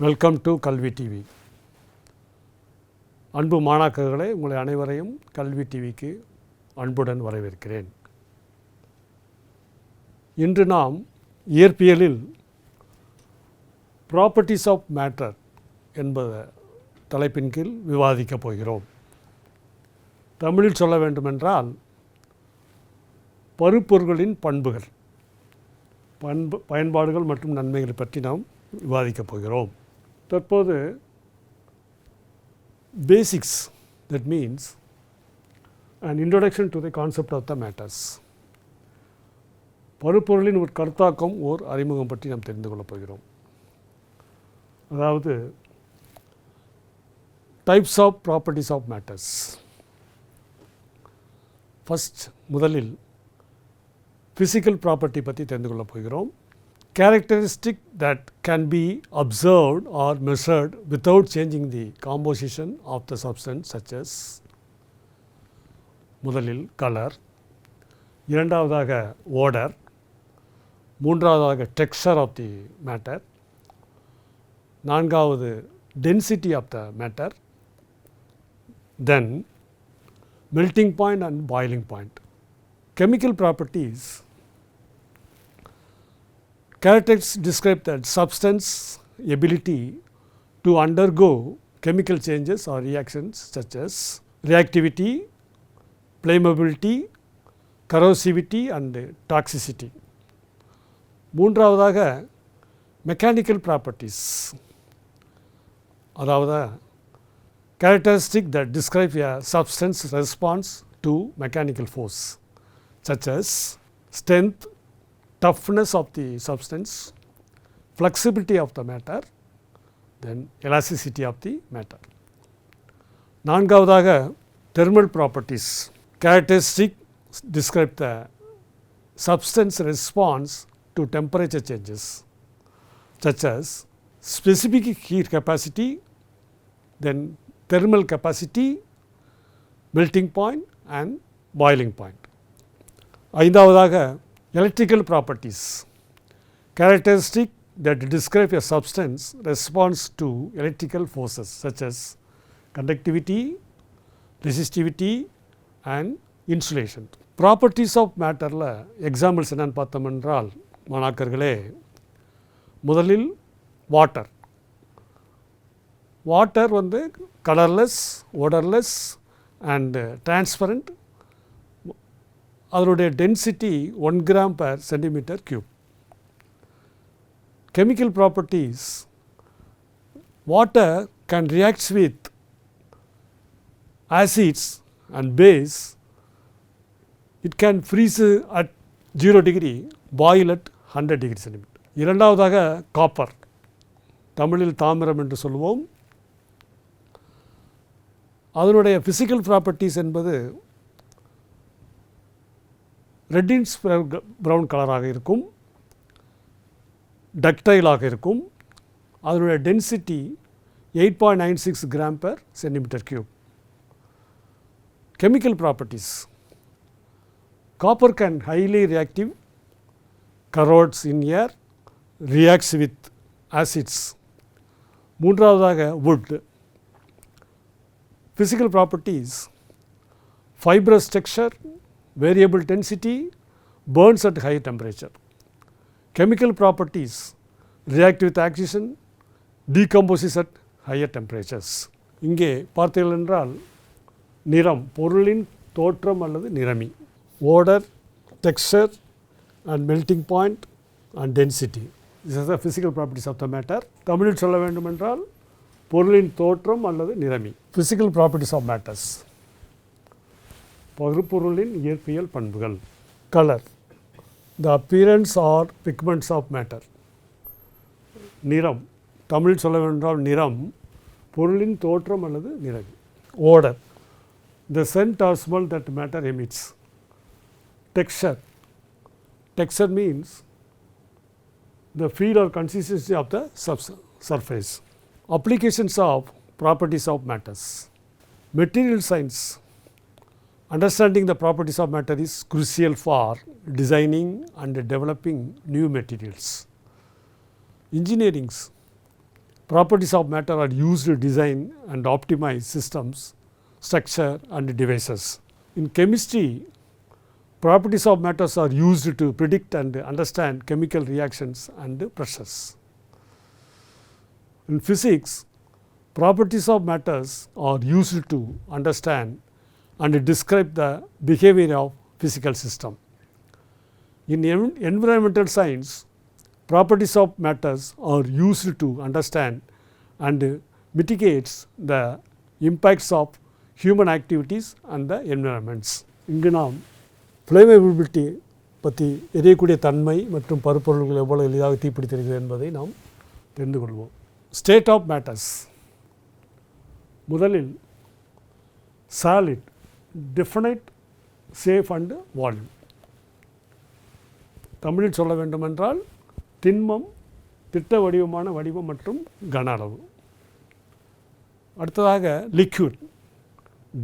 Welcome to கல்வி TV. அன்பு மாணாக்கர்களே, உங்களை அனைவரையும் கல்வி டிவிக்கு அன்புடன் வரவேற்கிறேன். இன்று நாம் இயற்பியலில் ப்ராப்பர்ட்டிஸ் ஆஃப் மேட்டர் என்பத தலைப்பின் கீழ் விவாதிக்கப் போகிறோம். தமிழில் சொல்ல வேண்டுமென்றால் பருப்பொருள்களின் பண்புகள், பயன்பாடுகள் மற்றும் நன்மைகள் பற்றி நாம் விவாதிக்கப் போகிறோம். தற்போது basics, that means an introduction to the concept of the matters. பருப்பொருளின் ஒரு கருத்தாக்கம், ஓர் அறிமுகம் பற்றி நாம் தெரிந்து கொள்ளப் போகிறோம். அதாவது types of properties of matters. First, முதலில் ஃபிசிக்கல் ப்ராப்பர்ட்டி பற்றி தெரிந்து கொள்ளப் போகிறோம். Characteristic that can be observed or measured without changing the composition of the substance, such as முதலில் கலர், இரண்டாவதாக ஓடர், மூன்றாவதாக டெக்ஸ்சர் ஆஃப் தி மேட்டர், நான்காவது density of the matter, then melting point and boiling point. Chemical properties characteristics describe that substance ability to undergo chemical changes or reactions such as reactivity, flammability, corrosivity and toxicity. மூன்றாவதாக mechanical properties, அதாவது characteristic that describe a substance response to mechanical force such as strength, toughness of the substance, flexibility of the matter, then elasticity of the matter. நான்காவதாக thermal properties, characteristic describe the substance response to temperature changes such as specific heat capacity, then thermal capacity, melting point and boiling point. ஐந்தாவதாக electrical properties, characteristic that describe a substance response to electrical forces such as conductivity, resistivity and insulation. Properties of matterல examples என்னன்னு பார்த்தோம் என்றால் மாணாக்கர்களே, முதலில் water. Water வந்து colourless, odourless and transparent. அதனுடைய density 1 gram per centimeter cube. Chemical properties, water can react with acids and base. It can freeze at 0 degree, boil at 100 degree centimeter. இரண்டாவதாக copper, தமிழில் தாமிரம் என்று சொல்லுவோம். அதனுடைய physical properties என்பது ரெட்டின்ஸ் brown கலராக இருக்கும், டக்டைலாக இருக்கும். அதனுடைய density 8.96 gram per centimeter cube. Chemical properties, copper can highly reactive, corrodes in air, reacts with acids. மூன்றாவதாக wood. Physical properties, fibrous texture, variable density, burns at high temperature. Chemical properties, react with oxygen, decomposes at higher temperatures. இங்கே பார்த்தீர்கள் என்றால் நிறம், பொருளின் தோற்றம் அல்லது நிறமி, odor, texture and melting point and density. These are the physical properties of the matter. தமிழில் சொல்ல வேண்டும் என்றால் பொருளின் தோற்றம் அல்லது நிறமி. Physical properties of matters. பருப்பொருளின் இயற்பியல் பண்புகள். Colour, the appearance or pigments of matter. நிறம், தமிழில் சொல்ல வேண்டால் நிறம், பொருளின் தோற்றம் அல்லது நிறம். Odour, the scent or smell that matter emits. Texture, texture means the feel or consistency of the surface. Applications of properties of matters. Material science, understanding the properties of matter is crucial for designing and developing new materials. Engineering, Properties of matter are used to design and optimize systems, structure and devices. In chemistry, properties of matters are used to predict and understand chemical reactions and pressures. In physics, properties of matters are used to understand and describe the behavior of physical system. In environmental science, properties of matters are used to understand and mitigates the impacts of human activities and the environments. இங்கு நாம் ஃப்ளேமபிலிட்டி பற்றி எரியக்கூடிய தன்மை மற்றும் பருப்பொருள்கள் எவ்வளவு எளிதாக தீப்பிடித்திருக்கிறது என்பதை நாம் தெரிந்து கொள்வோம். State of matters. முதலில் solid, definite, shape and volume. தமிழில் சொல்ல வேண்டுமென்றால் திண்மம், திட்ட வடிவமான வடிவம் மற்றும் கன அளவு. அடுத்ததாக liquid,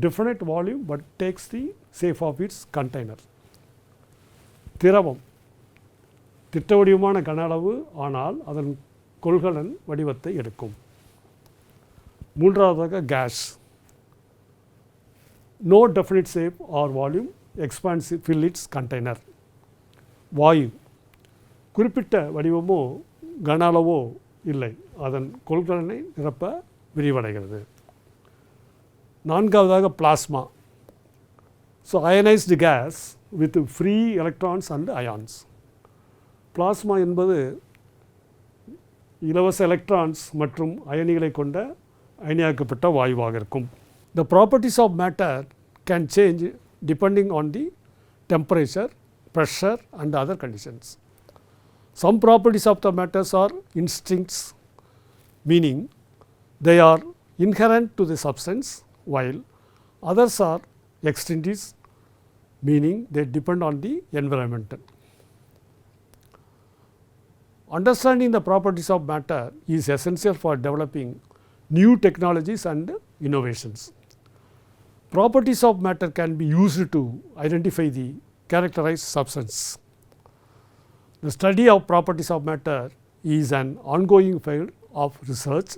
definite volume but takes the shape of its container. திரவம், திட்ட வடிவமான கன அளவு ஆனால் அதன் கொள்கலன் வடிவத்தை எடுக்கும். மூன்றாவதாக gas, no definite shape or volume, expands fill its container. வாயு, குறிப்பிட்ட வடிவமோ கன அளவோ இல்லை, அதன் கொள்கலனை நிரப்ப விரிவடைகிறது. நான்காவதாக plasma, so ionised gas with free electrons and ions. Plasma என்பது இலவச எலக்ட்ரான்ஸ் மற்றும் அயனிகளை கொண்ட அயனியாக்கப்பட்ட வாயுவாக இருக்கும். The properties of matter can change depending on the temperature, pressure and other conditions. Some properties of the matters are instincts, meaning they are inherent to the substance, while others are extrinsic, meaning they depend on the environment. Understanding the properties of matter is essential for developing new technologies and innovations. Properties of matter can be used to identify the characterized substance. The study of properties of matter is an ongoing field of research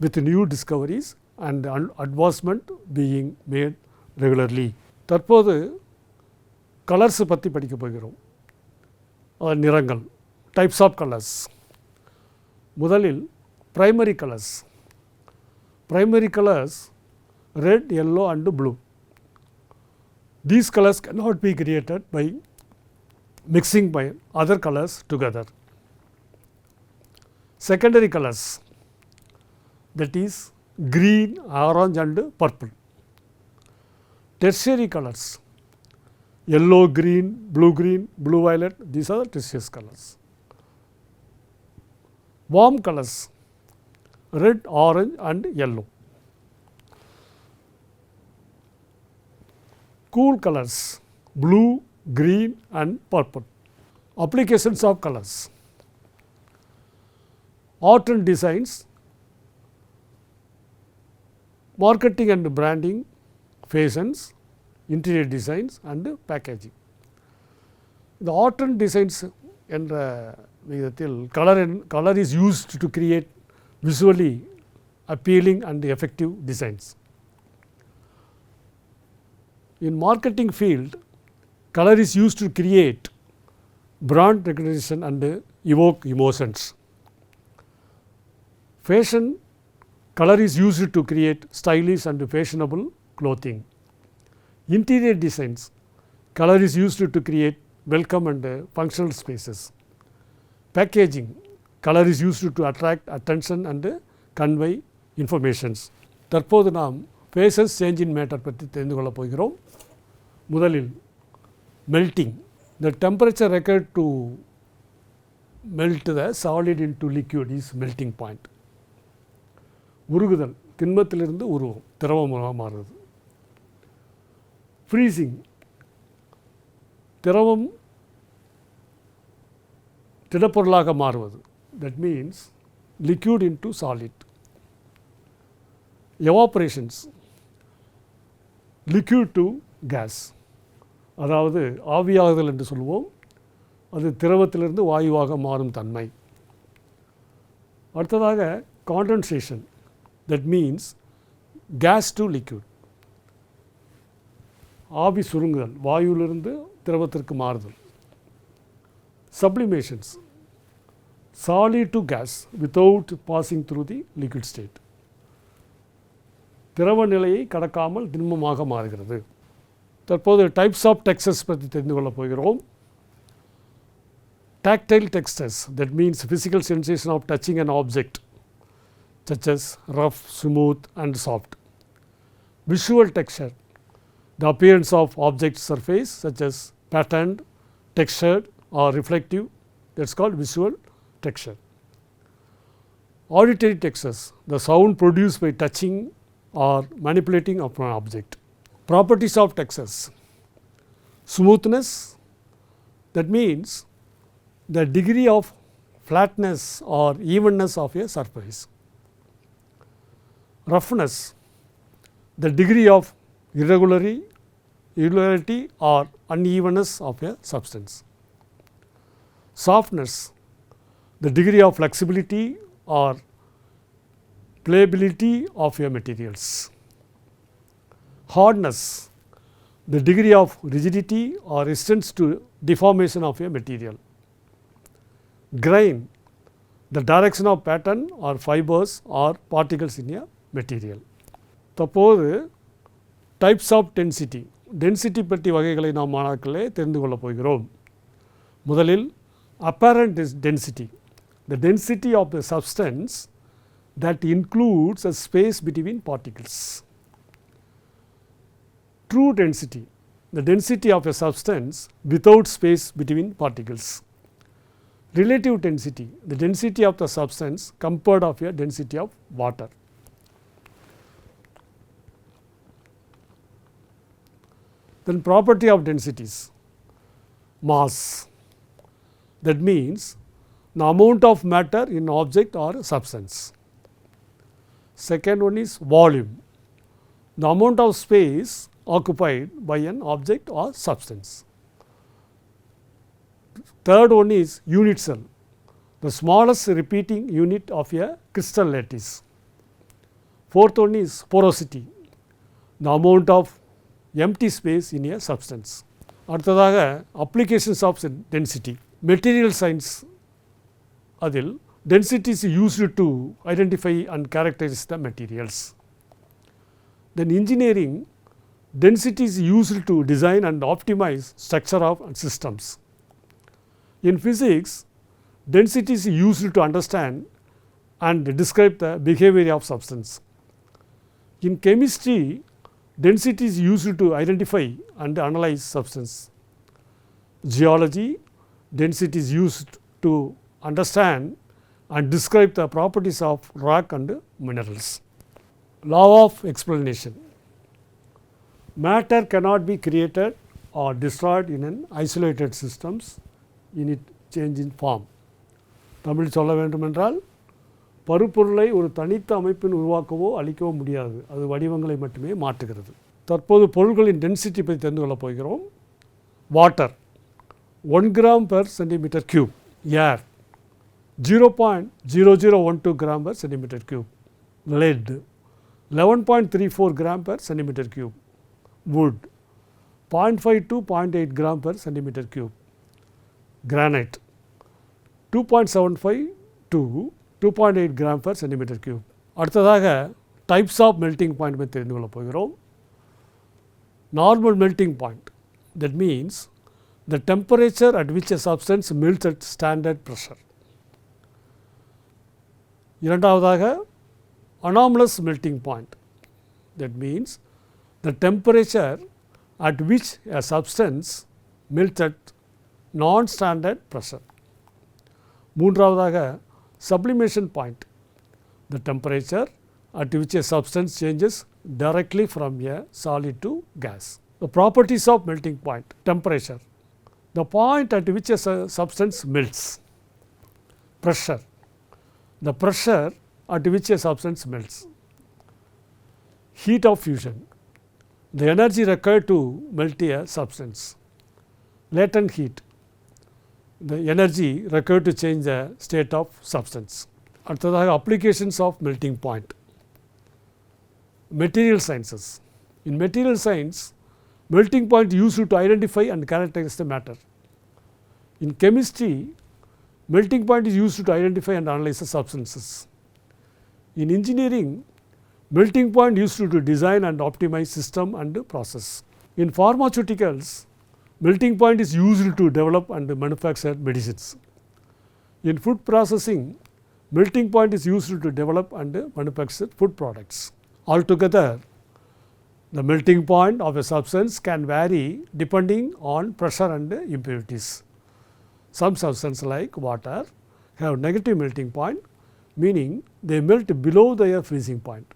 with new discoveries and advancement being made regularly. தற்போது colours பற்றி படிக்க போகிறோம். நிறங்கள், types of colours. முதலில் primary colours. Primary colors red, yellow and blue. These colors cannot be created by mixing by other colors together. Secondary colors, that is green, orange and purple. Tertiary colors, yellow, green, blue violet, these are the tertiary colors. Warm colors, red, orange and yellow. Cool colors, blue, green and purple. Applications of colors. Art and designs, marketing and branding, fashions, interior designs and packaging. The art and designs என்ற விதத்தில் color is used to create visually appealing and effective designs. In marketing field, color is used to create brand recognition and evoke emotions. Fashion, color is used to create stylish and fashionable clothing. Interior designs, color is used to create welcome and functional spaces. Packaging, color is used to attract attention and convey informations. தற்போது நாம் phases change in matter பற்றி தெரிந்து கொள்ளப் போகிறோம். முதலில் melting, the temperature required to melt the solid into liquid is melting point. உருகுதல், திண்மத்திலிருந்து உருவம், திரவமாக மாறுவது. Freezing, திரவம் திடப்பொருளாக மாறுவது. That means liquid into solid. Evaporations, liquid to gas, அதாவது ஆவியாகுதல் என்று சொல்வோம். அது திரவத்திலிருந்து வாயுவாக மாறும் தன்மை. அடுத்ததாக condensation, that means gas to liquid. ஆவி சுருங்குதல், வாயுவிலிருந்து திரவத்திற்கு மாறுதல். Sublimations, solid to gas without passing through the liquid state. திரவ நிலையை கடக்காமல் திண்மமாக மாறுகிறது. தற்போது டைப்ஸ் ஆஃப் டெக்ஸ்டர்ஸ் பற்றி தெரிந்து கொள்ளப் போகிறோம். Tactile textures, that means physical sensation of touching an object such as rough, smooth and soft. Visual texture, the appearance of object surface such as patterned, textured or reflective, that is called visual texture. Auditory textures, the sound produced by touching or manipulating of an object. Properties of textures, smoothness, that means the degree of flatness or evenness of a surface. Roughness, the degree of irregularity or unevenness of a substance. Softness, the degree of flexibility or pliability of your materials. Hardness, the degree of rigidity or resistance to deformation of a material. Grain, the direction of pattern or fibers or particles in a material. தற்போது types of density, density பற்றி வகைகளை நாம் மாணாக்களே தெரிந்து கொள்ளப் போகிறோம். முதலில் apparent density, the density of the substance that includes a space between particles. True density, the density of a substance without space between particles. Relative density, the density of the substance compared of a density of water. Then property of densities, mass, that means the amount of matter in object or substance. Second one is volume, the amount of space occupied by an object or substance. Third one is unit cell, the smallest repeating unit of a crystal lattice. Fourth one is porosity, the amount of empty space in a substance. அடுத்ததாக applications of density. Material science, அதில் density is used to identify and characterize the materials. Then engineering, density is used to design and optimize structure of systems. In physics, density is used to understand and describe the behavior of substance. In chemistry, density is used to identify and analyze substance. Geology, density is used to understand and describe the properties of rock and minerals. Law of explanation, matter cannot be created or destroyed in an isolated systems in its change in form. Tamil சொல்ல வேண்டுமென்றால் பருப்பொருளை ஒரு தனித்த அமைப்பின் உருவாக்கவோ அழிக்கவோ முடியாது, அது வடிவங்களை மட்டுமே மாற்றுகிறது. தற்போது பொருள்களின் டென்சிட்டி பற்றி தெரிந்து கொள்ளப் போகிறோம். Water 1 gram per centimeter cube, air 0.0012 gram per centimeter cube, lead 11.34 gram per centimeter cube, wood 0.5 to 0.8 gram per centimeter cube, granite 2.75 to 2.8 gram per centimeter cube. அடுத்ததாக டைப்ஸ் ஆஃப் மெல்டிங் பாயிண்ட் பற்றி தெரிந்து கொள்ளப் போகிறோம். Normal melting point, that means the temperature at which a substance melts at standard pressure. இரண்டாவதாக anomalous melting point, that means the temperature at which a substance melts at non-standard pressure. மூன்றாவதாக sublimation point, the temperature at which a substance changes directly from a solid to gas. The properties of melting point, temperature, the point at which a substance melts. Pressure, the pressure at which a substance melts. Heat of fusion, the energy required to melt a substance. Latent heat, the energy required to change the state of substance. அடுத்ததாக applications of melting point. Material sciences. In material science, melting point used to identify and characterize the matter. In chemistry, melting point is used to identify and analyze the substances. In engineering, melting point used to design and optimize system and process. In pharmaceuticals, melting point is used to develop and manufacture medicines. In food processing, melting point is used to develop and manufacture food products. Altogether, the melting point of a substance can vary depending on pressure and impurities. Some substances like water have negative melting point, meaning they melt below their freezing point.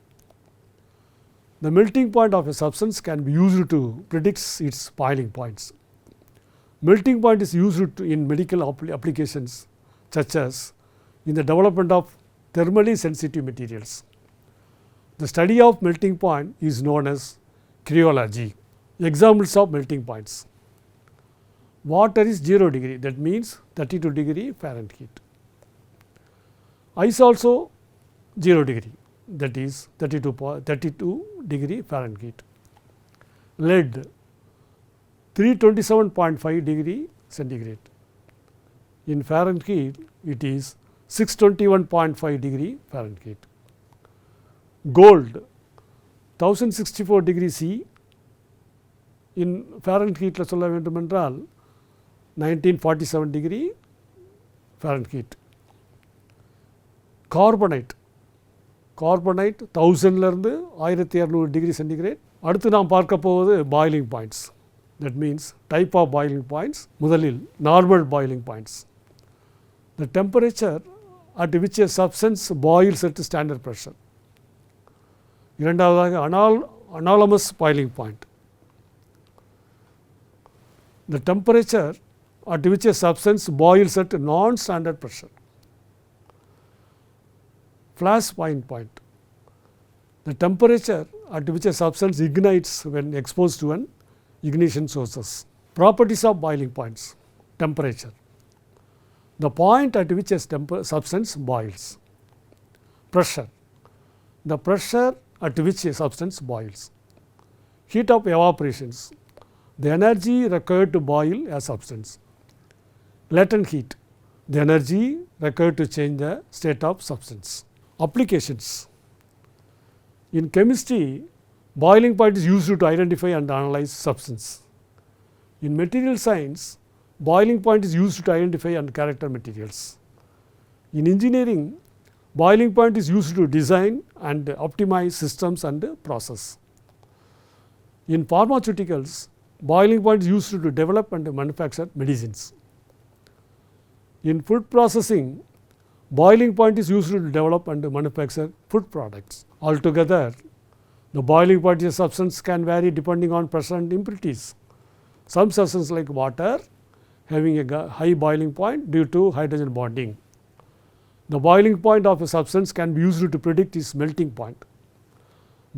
The melting point of a substance can be used to predict its boiling points. Melting point is used in medical applications such as in the development of thermally sensitive materials. The study of melting point is known as cryology. Examples of melting points. Water is 0 degree, that means 32 degree Fahrenheit. Ice also 0 degree, that is 32 degree Fahrenheit. Lead 327.5 degree centigrade. In Fahrenheit, it is 621.5 degree Fahrenheit. Gold 1064 degree C. In Fahrenheit சொல்ல வேண்டுமென்றால் 1947 degree Fahrenheit. Carbonate 1000 லிருந்து 1200 degree centigrade. அடுத்து நாம் பார்க்க போவது boiling points. That means type of boiling points. முதலில் normal boiling points. The temperature at which a substance boils at standard pressure. இரண்டாவதாக anomalous boiling point. The temperature at which a substance boils at non-standard pressure. Flash boiling point. The temperature at which a substance ignites when exposed to an ignition sources. Properties of boiling points. Temperature. The point at which a substance boils. Pressure. The pressure at which a substance boils. Heat of evaporations. The energy required to boil a substance. Latent heat. The energy required to change the state of substance. Applications. In chemistry, boiling point is used to identify and analyze substance. In material science, boiling point is used to identify and character materials. In engineering, boiling point is used to design and optimize systems and process. In pharmaceuticals, boiling point is used to develop and manufacture medicines. In food processing, boiling point is used to develop and manufacture food products. Altogether, the boiling point of a substance can vary depending on pressure and impurities. Some substances like water having a high boiling point due to hydrogen bonding. The boiling point of a substance can be used to predict its melting point.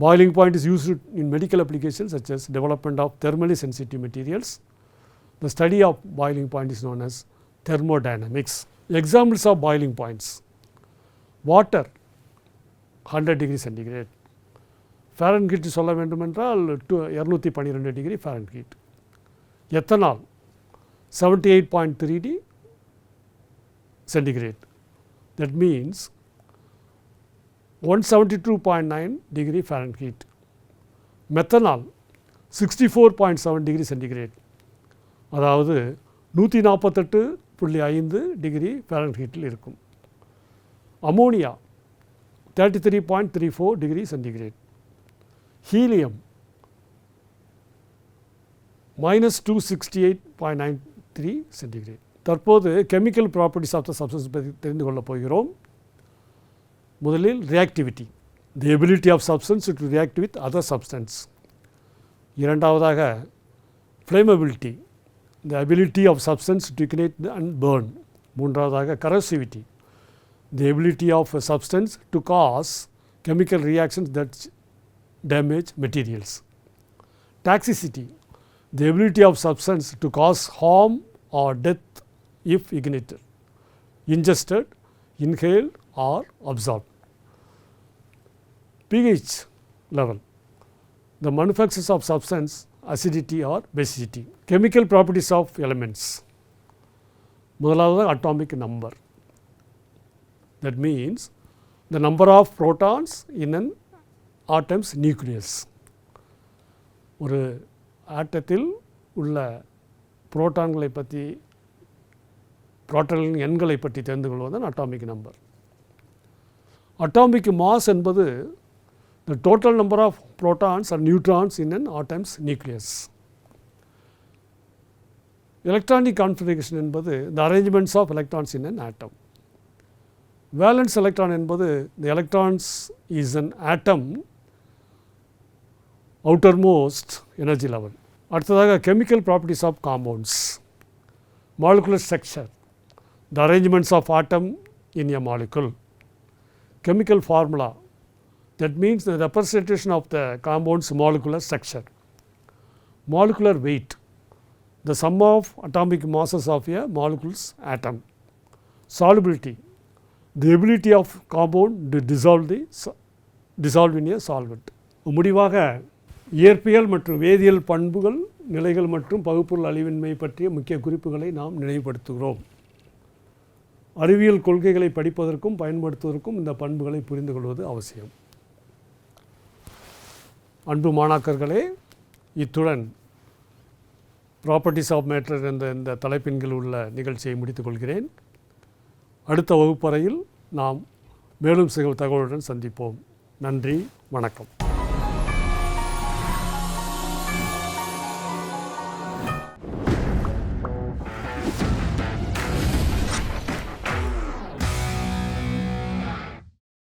Boiling point is used in medical applications such as development of thermally sensitive materials. The study of boiling point is known as thermodynamics. Examples of boiling points. Water 100 degree centigrade. Fahrenheit சொல்ல வேண்டுமென்றால் 212 degree Fahrenheit. Ethanol 78.3 centigrade. That means 172.9 degree Fahrenheit. Methanol 64.7 degree centigrade. அதாவது 148.5 degree ஃபாரன்ஹீட்டில் இருக்கும். Ammonia 33.34 degree centigrade. Helium -268.93 centigrade. தற்போது chemical properties of the substance பற்றி தெரிந்து கொள்ளப் போகிறோம். முதலில் reactivity, the ability of substance to react with other substance. இரண்டாவதாக flammability, the ability of substance to ignite and burn. மூன்றாவதாக corrosivity, the ability of substance to cause chemical reactions that damage materials. Toxicity, the ability of substance to cause harm or death if ignited, ingested, inhaled or absorbed. pH level, the manufacturers of substance, acidity or basicity. Chemical properties of elements. முதலாவது atomic number. That means the number of protons in an atom's nucleus. ஒரு ஆட்டத்தில் உள்ள புரோட்டான்களை பற்றி புரோட்டான்களின் எண்களை பற்றி தெரிந்து கொள்வதுதான் atomic number. Atomic mass என்பது the total number of protons or neutrons in an atom's nucleus. Electronic configuration என்பது the arrangements of electrons in an atom. Valence electron என்பது the electrons is an atom outermost energy level. அடுத்ததாக chemical properties of compounds. Molecular structure, the arrangements of atom in a molecule. Chemical formula, that means the representation of the compound's molecular structure. Molecular weight, the sum of atomic masses of a molecule's atom. Solubility, the ability of compound to dissolve in a solvent. முடிவாக இயற்பியல் மற்றும் வேதியியல் பண்புகள், நிலைகள் மற்றும் பகுப்பொருள் அழிவின்மை பற்றிய முக்கிய குறிப்புகளை நாம் நினைவுபடுத்துகிறோம். அறிவியல் கொள்கைகளை படிப்பதற்கும் பயன்படுத்துவதற்கும் இந்த பண்புகளை புரிந்து கொள்வது அவசியம். அன்பு மாணாக்கர்களே, இத்துடன் ப்ராப்பர்ட்டிஸ் ஆஃப் மேட்டர் என்ற இந்த தலைப்பின் கீழ் உள்ள நிகழ்ச்சியை முடித்துக் கொள்கிறேன். அடுத்த வகுப்பறையில் நாம் மேலும் சில தகவலுடன் சந்திப்போம். நன்றி, வணக்கம்.